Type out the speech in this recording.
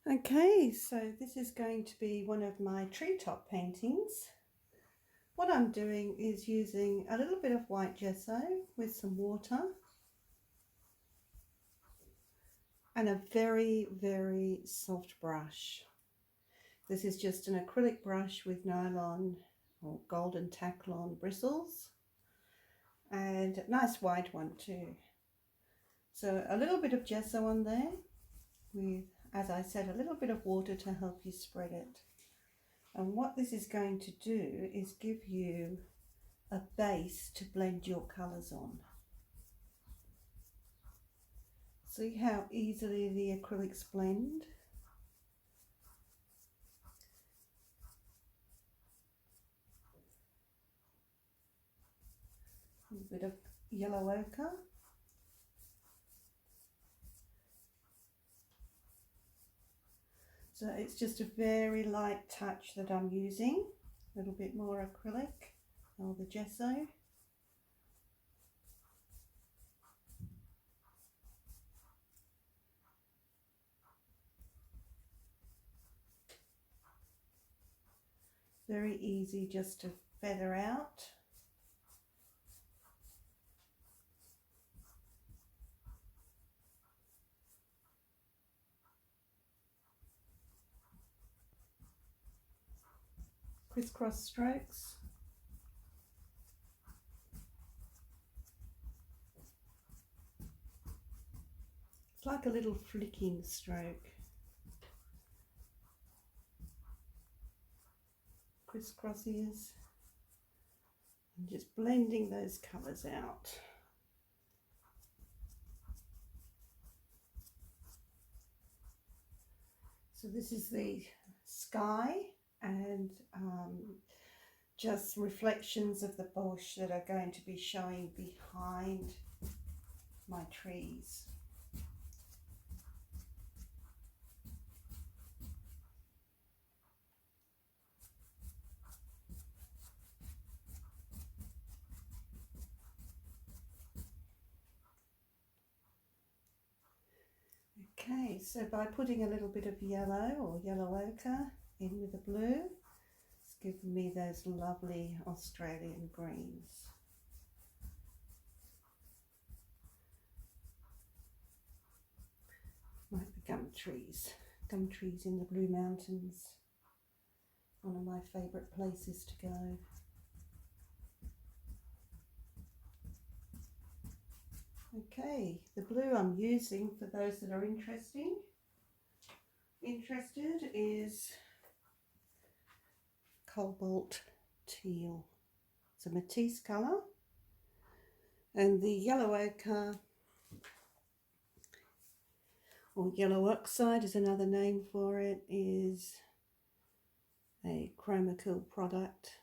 Okay, so this is going to be one of my treetop paintings. What I'm doing is using a little bit of white gesso with some water and a very, very soft brush. This is just an acrylic brush with nylon or golden taklon bristles, and a nice wide one too. So a little bit of gesso on there with, as I said, a little bit of water to help you spread it. And what this is going to do is give you a base to blend your colours on. See how easily the acrylics blend? A little bit of yellow ochre. So it's just a very light touch that I'm using. A little bit more acrylic or the gesso. Very easy just to feather out. Crisscross strokes. It's like a little flicking stroke. Crisscrossies. And just blending those colours out. So this is the sky and just reflections of the bush that are going to be showing behind my trees. Okay, so by putting a little bit of yellow or yellow ochre in with the blue, it's given me those lovely Australian greens. Like the gum trees in the Blue Mountains, one of my favourite places to go. Okay, the blue I'm using, for those that are interested, is cobalt teal. It's a Matisse colour, and the yellow ochre or yellow oxide is another name for it, is a chroma cool product.